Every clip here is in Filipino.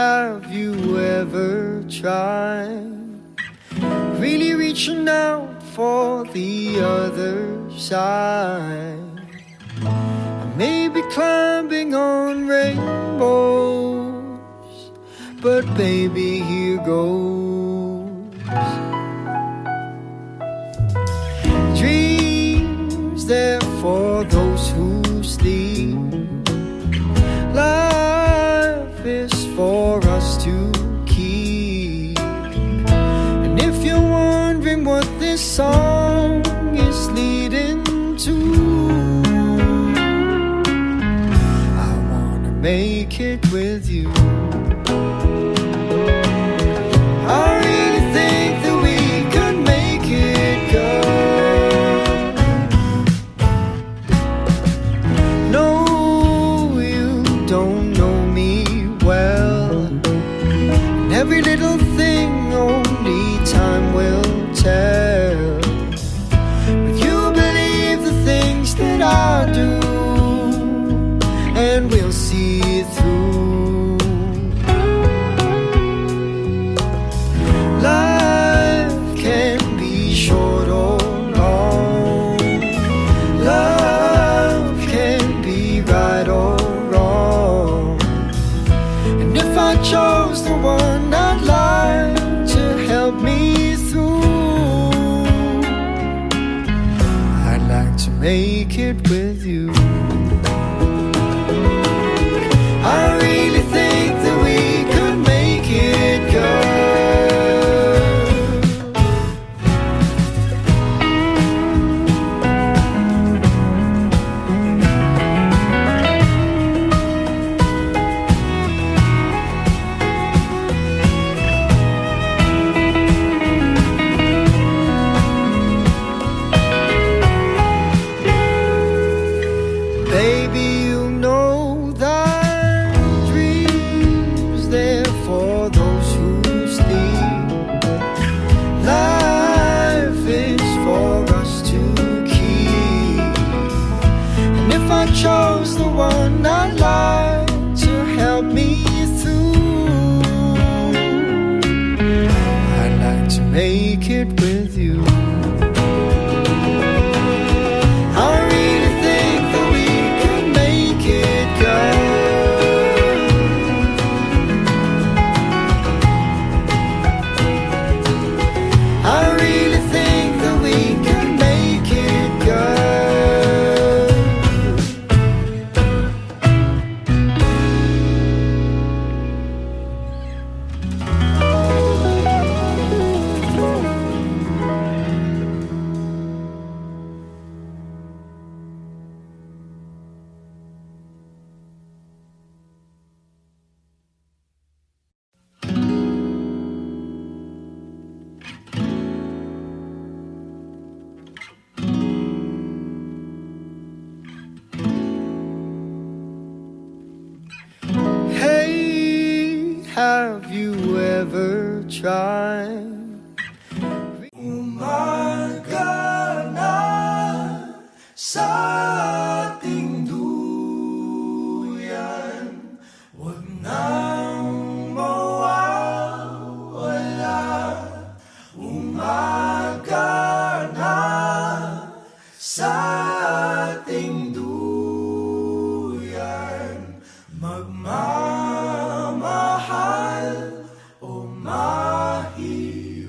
have you ever tried really reaching out for the other side? I may be climbing on rainbows, but baby, here goes. Dreams there for those who sleep. Life is for us to keep. And if you're wondering what this song is leading to, I wanna make it with you. I really think that we could make it good. No, you don't know me well, and every little thing only time will tell. But you believe the things that I do, and we'll see it through. Life can be short or long. Love can be right or wrong. And if I chose the one I'd like to help me through, I'd like to make it with you. I really think that we could make it good. Baby, you know that dreams there for those who sleep. Life is for us to keep. And if I chose the one I'd like to help me through, I'd like to make it with you. I really think that we could make it good. I really think that we could make it good. Hey, have you ever tried? Umaga na sa ating duyan, huwag nang mawawala. Umaga na sa ating duyan, magmamahal o mahirap.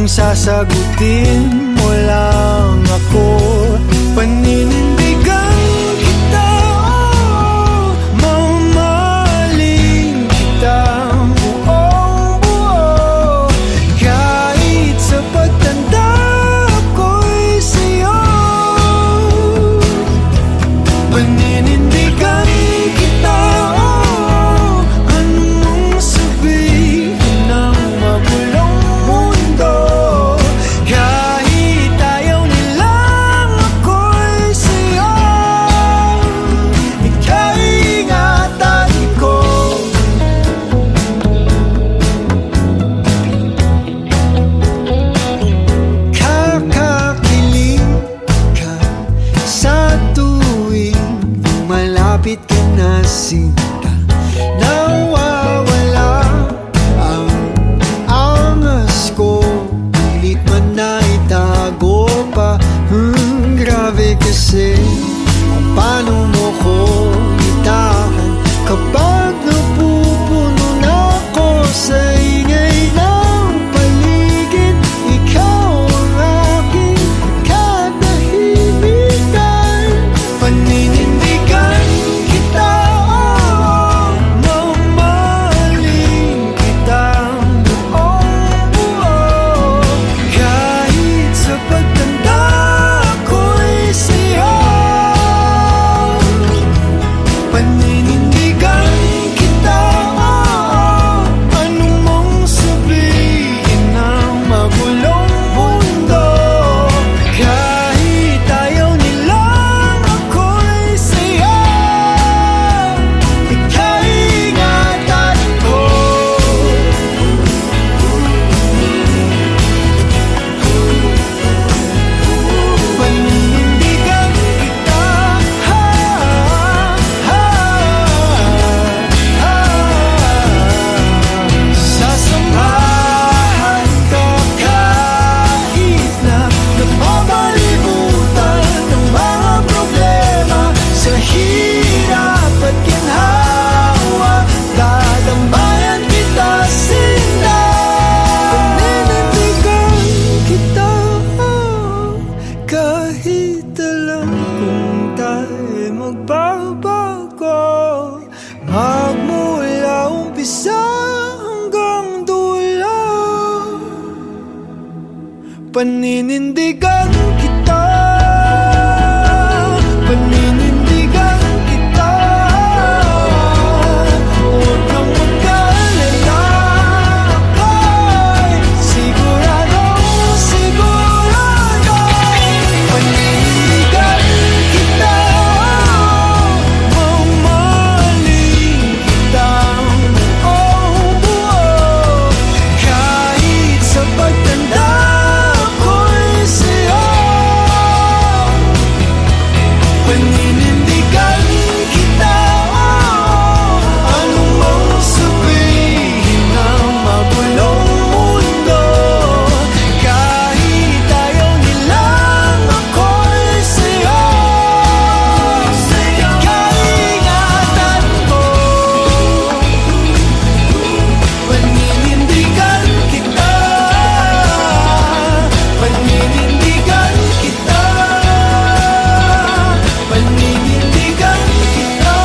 sasagutin mo lang ako. Paninindigan kita, oh, mamahalin kita buong buo. Kahit sa pagtanda ko'y sa'yo. Paninindigan kita, oh, anong sabihin ng magulong mundo. Kahit ayaw nilang ako'y sa'yo, ika'y ingatan ko. Kakakilig ka sa tuwing malapit ka na, sinta. Nawawala ang angas ko, pilit man na itago pa. Grabe kasi kung paano mo ko itahan kapag napupuno na ako sa ingay ng paligid. Ikaw ang aking katahimikan. Paninindigan kita, oh, mamahalin kita buong buo. Kahit sa pagtanda ko'y sa'yo. Paninindigan kita, oh, anong mong sabihin ng magulong mundo. Kahit ayaw nilang ako'y sa'yo, ika'y ingatan ko. Paninindigan kita, sasamahan ka kahit na napapalibutan ng mga problema. Sa hirap at ginhawa, dadambayan kita, sinta. Paninindigan kita, kahit alam kung tayo magbabago, magmula umpisa hanggang dulo. Paninindigan kita, paninindigan kita. Huwag kang mag-alala, ako'y siguradong sigurado. Paninindigan kita, mamahalin kita buong buo. Kahit sa pagtanda ko'y sa'yo. Paninindigan kita, oh, anong mong sabihin ng magulong mundo. Kahit ayaw nilang ako'y sa'yo, ika'y ingatan ko. Paninindigan kita, paninindigan kita, paninindigan kita,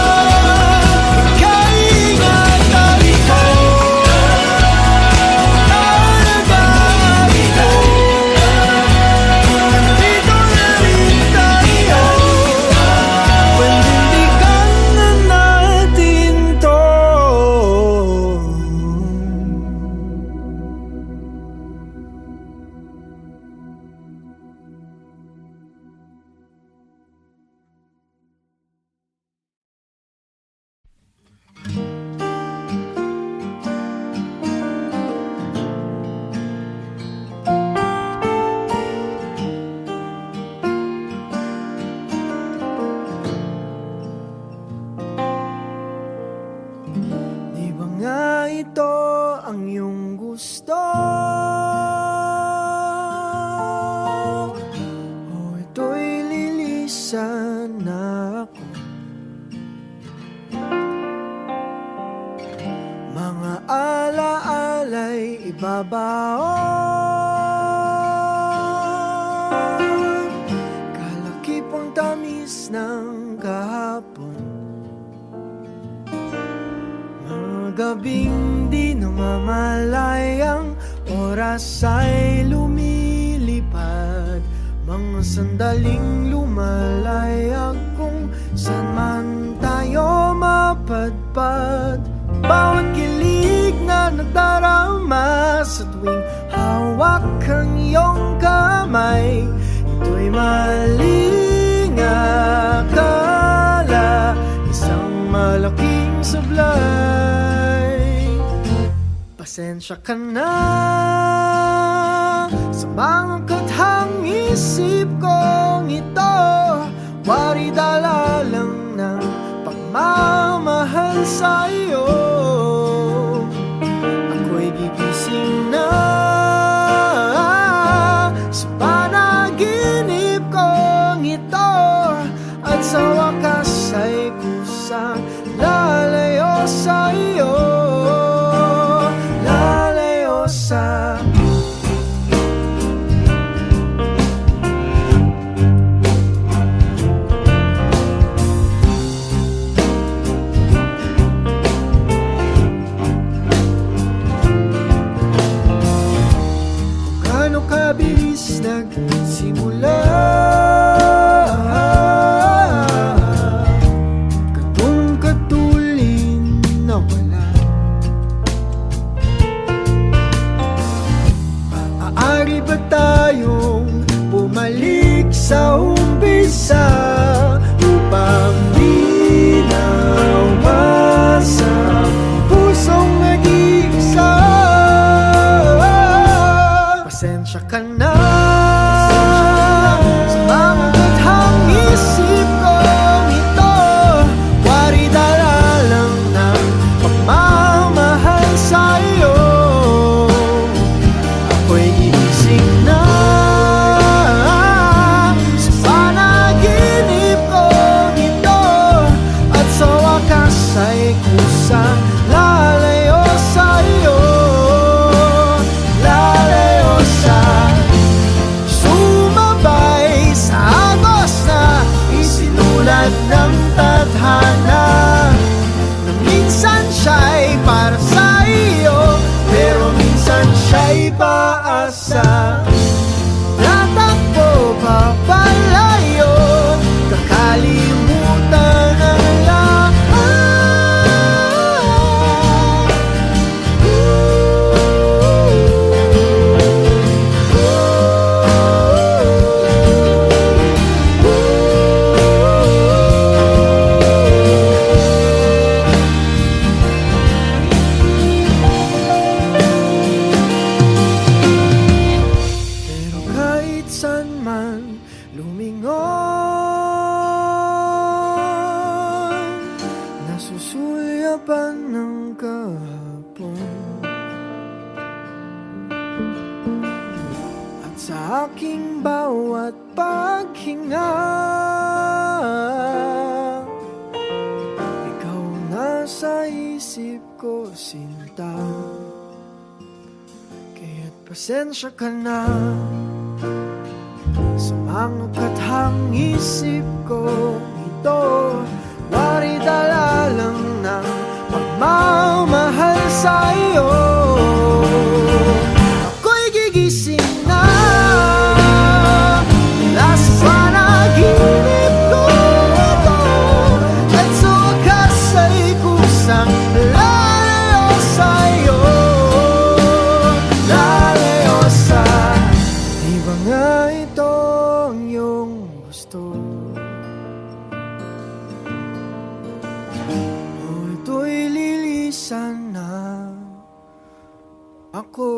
ika'y ingatan ko. Alagaan ko, nandito na rin tayo. Panindigan na natin to. Di ba nga ito ang iyong gusto? O ito'y lilisan na ako? Mga alaala'y ibabaon gabing di namamalayang oras ay lumilipad, mga sandaling lumalayag kung saan man tayo mapadpad. Bawat kilig na nagdarama sa tuwing hawak ang iyong kamay, ito'y maling akala, isang malaking sablay. Pasensya ka na sa mga kathang isip kong ito, wari dala lang ng pagmamahal sa'yo. Ako'y gigising na sa panaginip kong ito, at sa wakas ay kusang lalayo sa'yo, lalayo sa kabilis nagsimula, katong katulin na wala. Maaari ba tayong bumalik sa umpisa upang di nawasa pusong nag-iisa? Pasensya ka na sa mga kathang isip kong ito, wari dala lang ng pagmamahal sa'yo. Ako'y gigising na sa panaginip kong ito, at sa wakas ay kusang lalayo sa'yo, lalayo sumabay sa agos na isinulat ng tadhana, na minsan siya'y para sa iyo, pero minsan siya'y paasa. Tatakbo papalayo, kakalimutan ang lahat. Nasusulyapan ng kahapon, at sa aking bawat paghinga, ikaw nasa isip ko, sinta. Kaya't pasensya ka na sa mga kathang isip ko ito, wari dala lang ng pagmamahal sa'yo. Ako'y gigising na mula sa panaginip ko ito, at sa wakas ay kusang lalayo sa'yo, lalayo sa di ba nga ito ang iyong gusto? Ito'y lilisan na ako.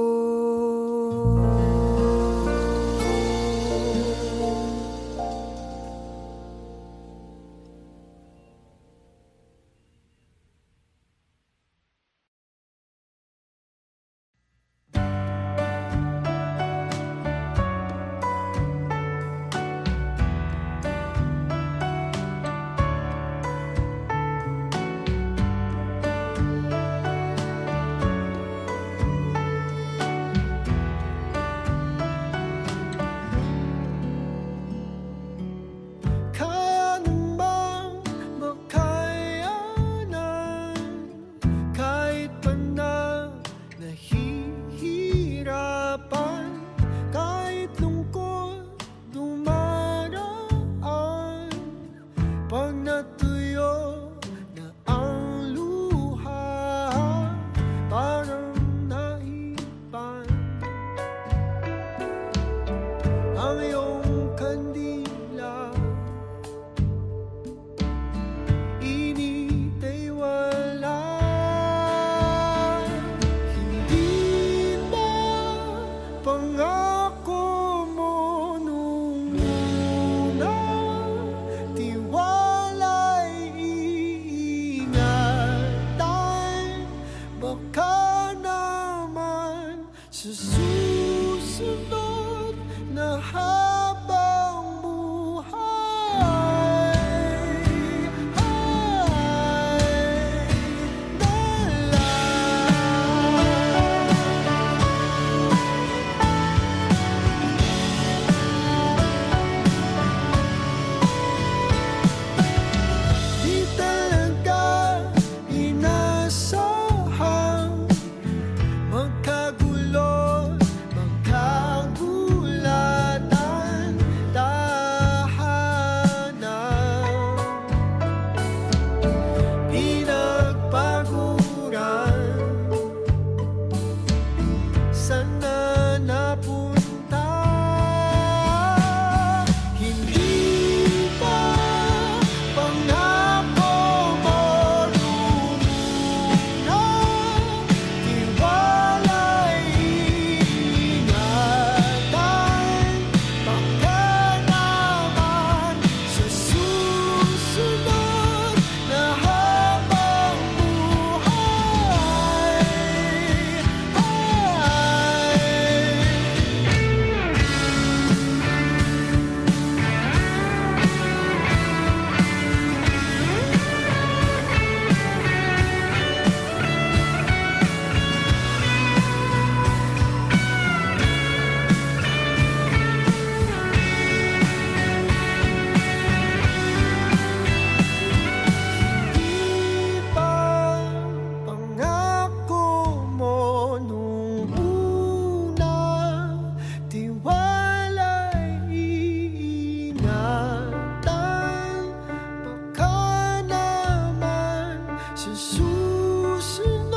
susunod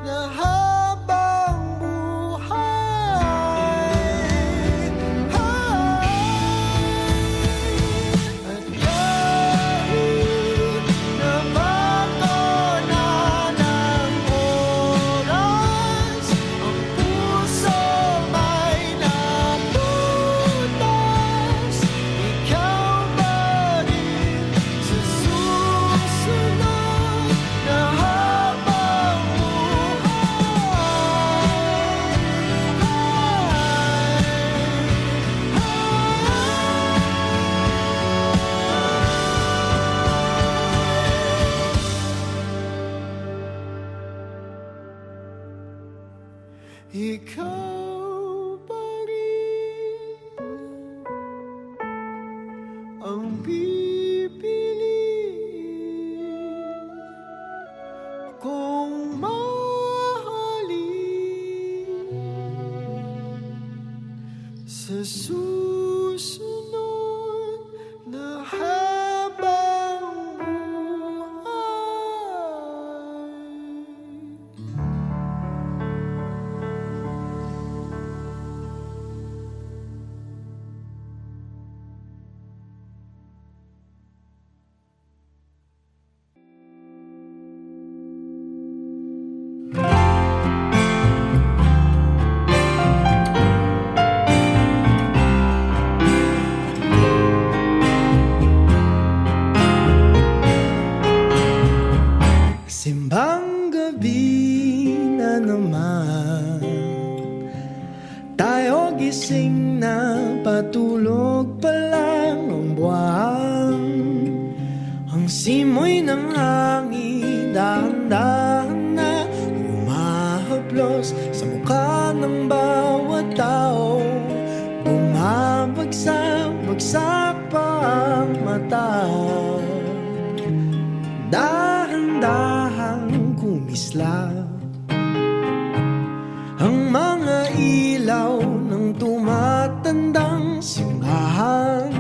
na habang buhay. At kahit na magdona ng oras, ang puso may naputas. Ikaw ba rin sa susunod na habang ikaw pa rin ang pipiliin kong mahalin sa susunod na habang simbang gabi na naman, tayo gising na, patulog pa lang ang buwan. Ang simoy ng hangin dahan-dahan na humahaplos sa mukha ng bawat tao. Bumabagsak pa ang mata, dahan-dahang kumislap ang mga ilaw ng tumatandang simbahan,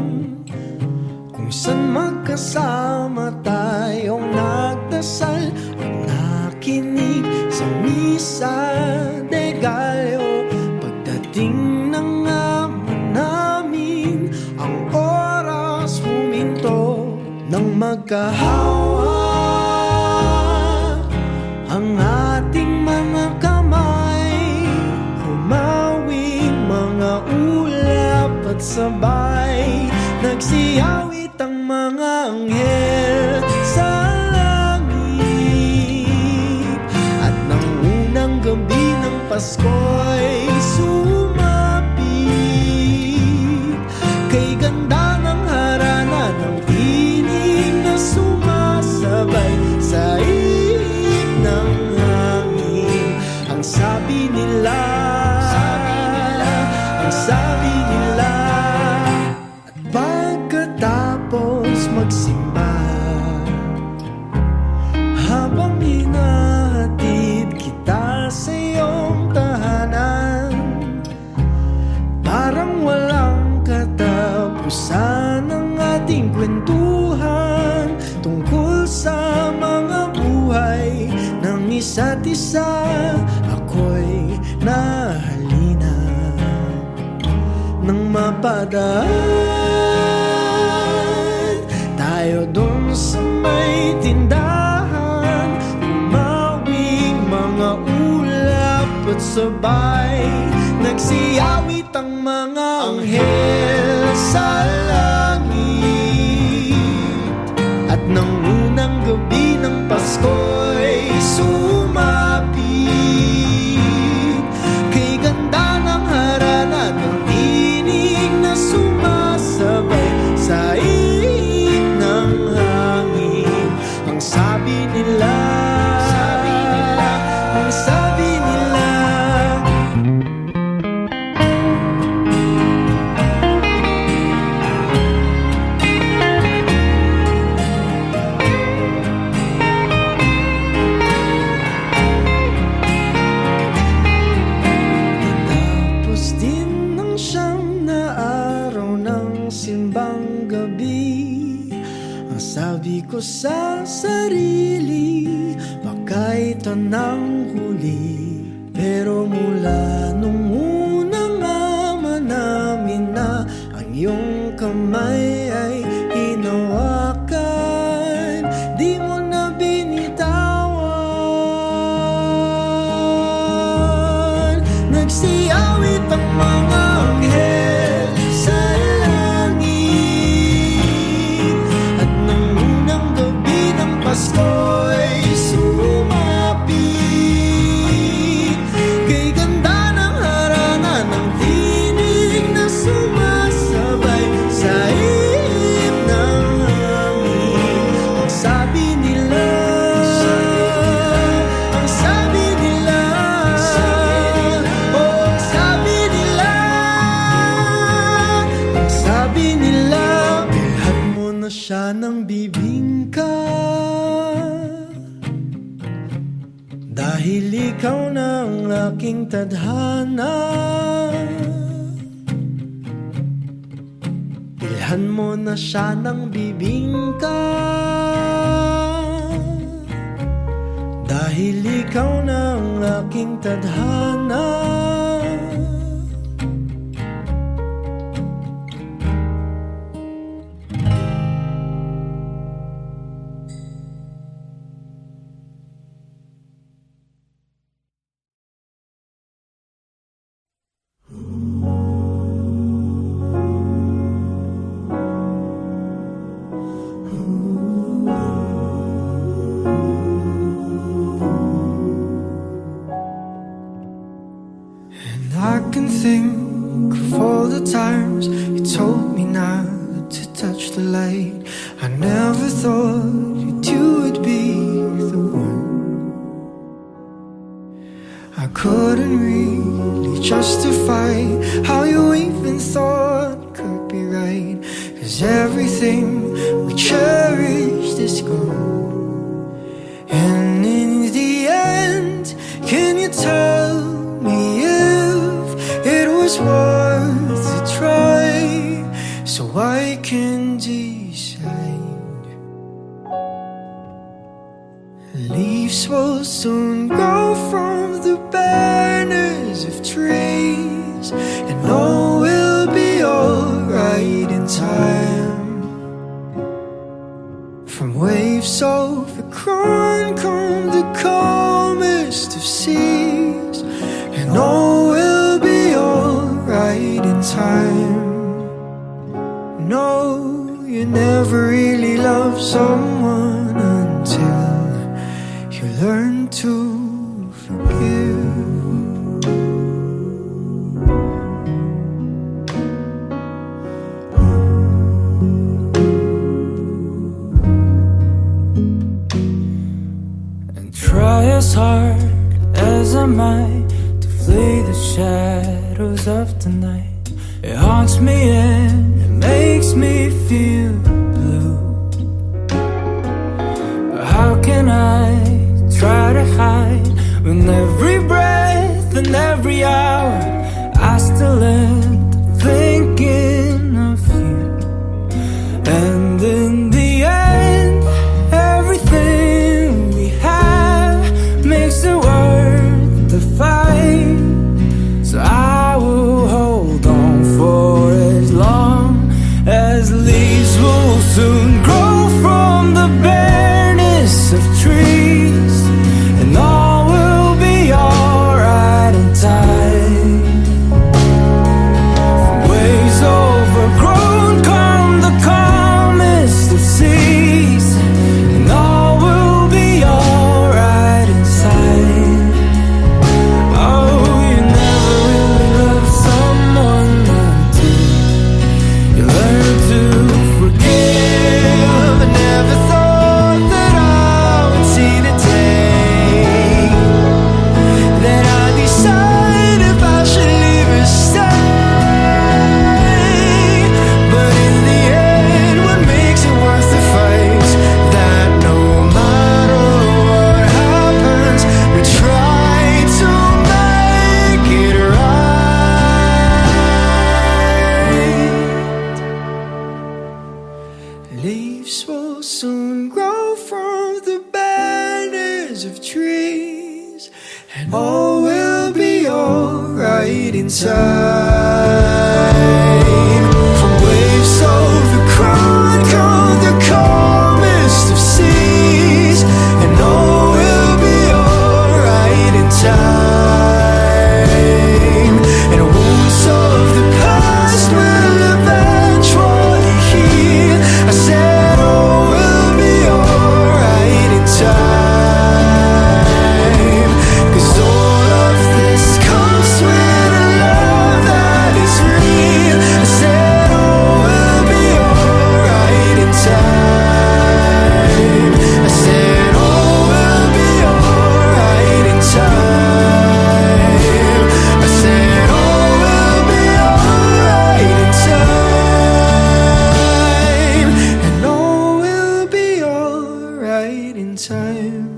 kung saan magkasama tayong nagdasal at nakinig sa misa de Gallo. Pagdating ng ama namin, ang oras huminto nang magkahawa ang ating mga kamay, humawing mga ulap at sabay, nagsiyawit ang mga anghel sa langit. At nang unang gabi ng Pasko'y sumapit, kay ganda ng harana ng tinig na sumasabay sa ng hangin. Ang sabi nila, ang sabi nila. At pagkatapos magsimba, habang hinahatid kita sa iyong tahanan, parang walang katapusan ang ating kwentuhan tungkol sa mga buhay ng isa't isa. Ako'y nahalina nang mapadaan tayo dun sa may tindahan, umawing mga ulap at sabay, nagsiyawit ang mga anghel sa langit. At nang unang gabi ng Pasko'y sumapit, kay ganda ng harana ng tinig na sumasabay sa ihip ng hangin. Ang sabi nila, ang sabi nila. Sabi ko sa sarili, ito ng huli, pero mula nung unang ama namin na ang iyong kamay ay hinawakan, di mo na binitawan. Nagsiyawit ang mga anghel sa langit, at nang unang gabi ng Pasko'y sumapit kay ganda ng harana ng tinig na sumasabay sa ihip ng hangin. Ang sabi nila, ang sabi nila, oh, ang sabi nila, ang sabi nila, bilhan mo na siya ng bibingka, dahil ikaw na ang aking tadhana. Bilhan mo na siya ng bibingka, dahil ikaw na ang aking tadhana. I can think of all the times you told me not to touch the light. I never thought you would be the one. I couldn't really justify how you even thought could be right, 'cause everything we cherished is gone. And in the end, can you tell me it was worth a try, so I can decide? Leaves will soon grow from the banners of trees, and all will be alright in time. From waves overgrown come the calmest of seas, and all will be alright in time. No, you never really loved someone until you learn to forgive. And try as hard as I might to flee the shadows of the night. It haunts me and it makes me feel blue. How can I try to hide when every breath and every hour I still end up thinking of you? And in the end, everything we have makes it worth the fight. So I will hold on for as long as leaves will soon grow from the bareness of trees, and all will be alright in time. From waves overgrown come the calmest of seas, and all will be alright inside. Oh, you never really loved someone until you learn to forgive. I never thought that I would see the day that I decide if I should leave or stay. But in the end, what makes it worth the fight is that no matter what happens, we try to make it right. Leaves will soon grow from the banners of trees, and all will be alright in time. From waves overgrown come the calmest of seas, and all will be alright in time. And wounds of the past will eventually heal. I said all will be alright in time, 'cause all of this comes with a love that is real. I said all will be alright in time. I said all will be alright in time. I said all will be alright in time. And all will be alright in time.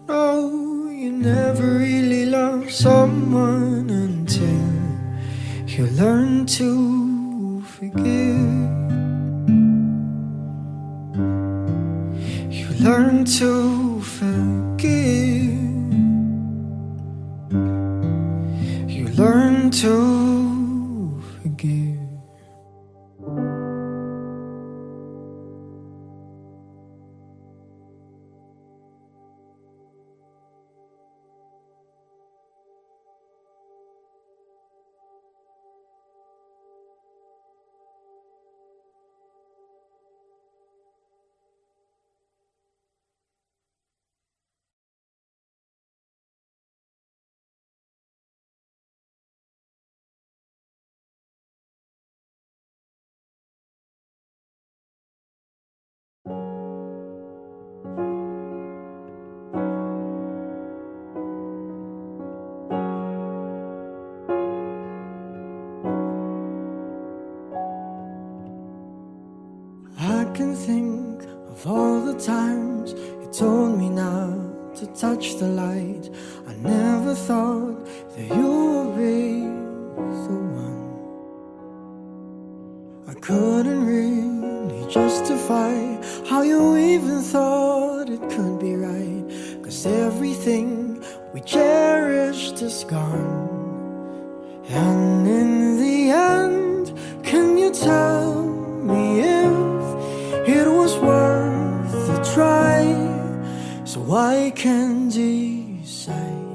No, you never really love someone until you learn to forgive. You learn to forgive. You learn to forgive. I can think of all the times you told me not to touch the light. I never thought that you would be the one. I couldn't really justify how you even thought it could be right, 'cause everything we cherished is gone. And in the end, can you tell me if it was worth a try, so I can decide?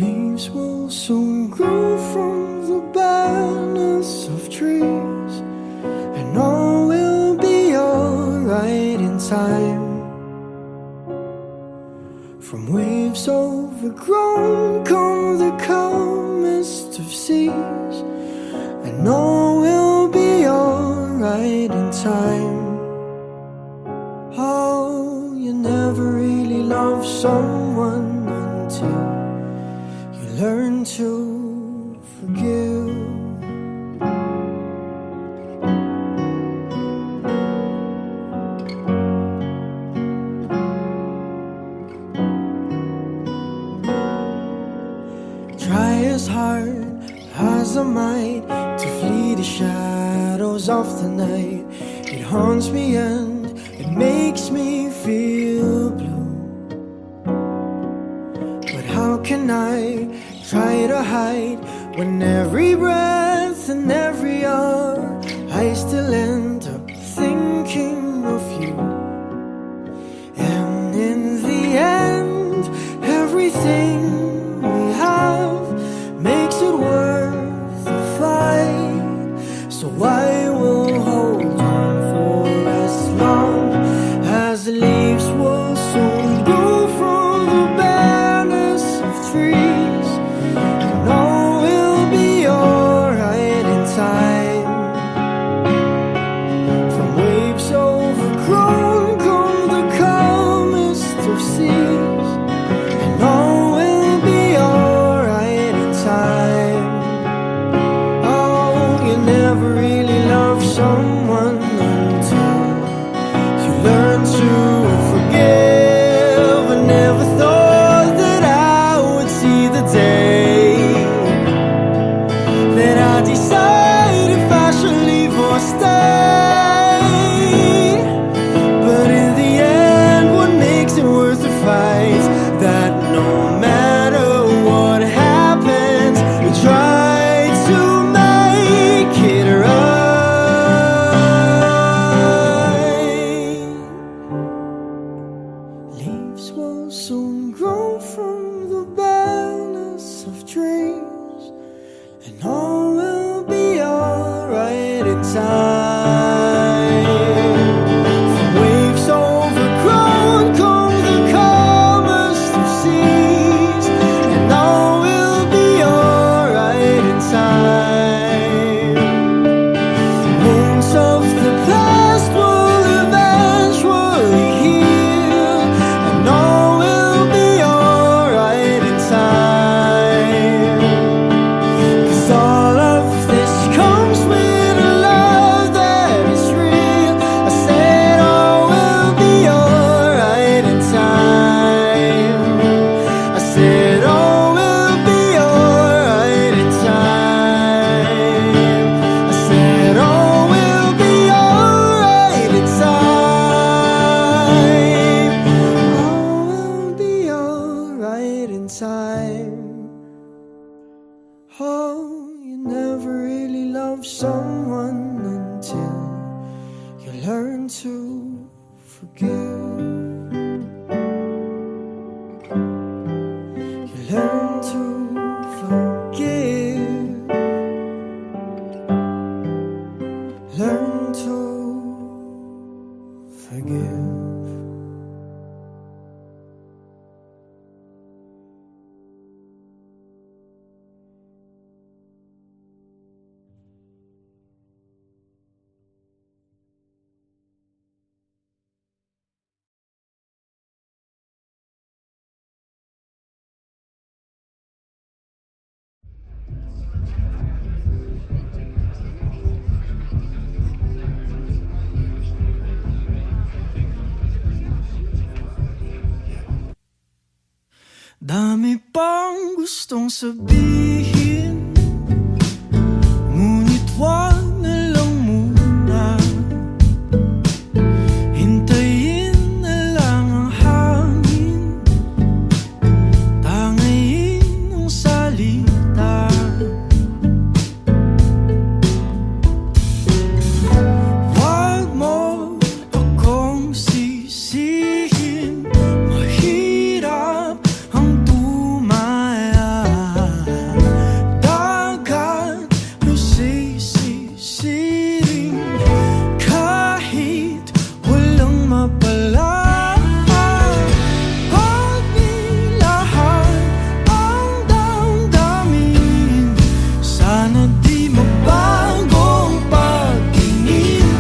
Leaves will soon grow from the barrenness of trees, and all will be alright in time. From waves overgrown come the calmest of seas, and all will be alright in time. Oh, you never really love someone until you learn to forgive. Try as hard as I might to flee the shadows of the night. It haunts me and it makes me feel blue. But how can I try to hide when every breath and every hour I still end up thinking of you? And in the end, everything we have makes it worth the fight. So I will hold on for as long as the leaves will soon grow from the barrenness of trees, and all will be alright in time. From waves overgrown come the calmest of seas, and all will be alright in time. Oh, you never really love someone until you learn to forgive. I never thought that I would see the day that I decide if I should leave or stay. forgive. You learn to forgive. Learn to forgive. Dami pang gustong sabihin, ngunit wag na lang muna. Hintayin na lang ang hangin, tangayin ang salita. Wag mo akong sisihin, mahirap ang tumaya. Dagat nasisisiring kahit walang mapala. Pag nilahat ang damdamin, sana di magbagong pagtingin.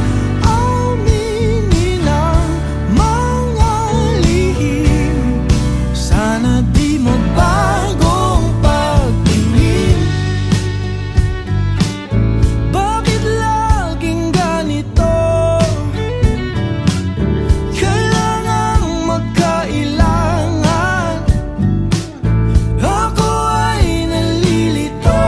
Aminin ang mga lihim, sana di magbagong pagtingin. Bakit laging ganito? Kailangang magkailangan. Ako ay nalilito.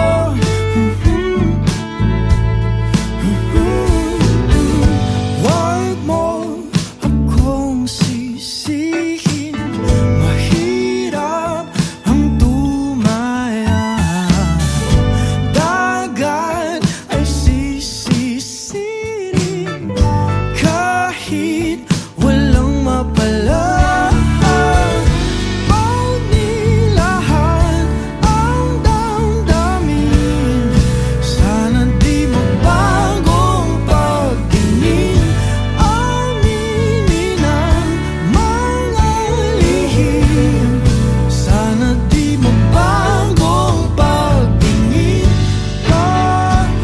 Wag mo akong sisihin, mahirap ang tumaya. Dagat ay sisisirin kahit walang mapala. Pag nilahat ang damdamin, sana di magbagong pagtingin. Aminin ang mga lihim, sana di magbagong pagtingin. Pahiwatig,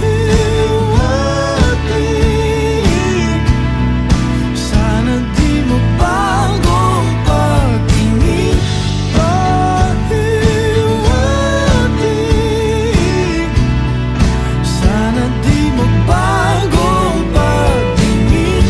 sana di magbagong pagtingin. Pahiwatig, sana di magbagong pagtingin.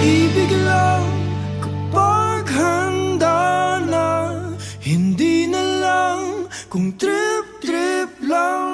Iibig lang kapag handa na, hindi na lang kung trip-trip lang.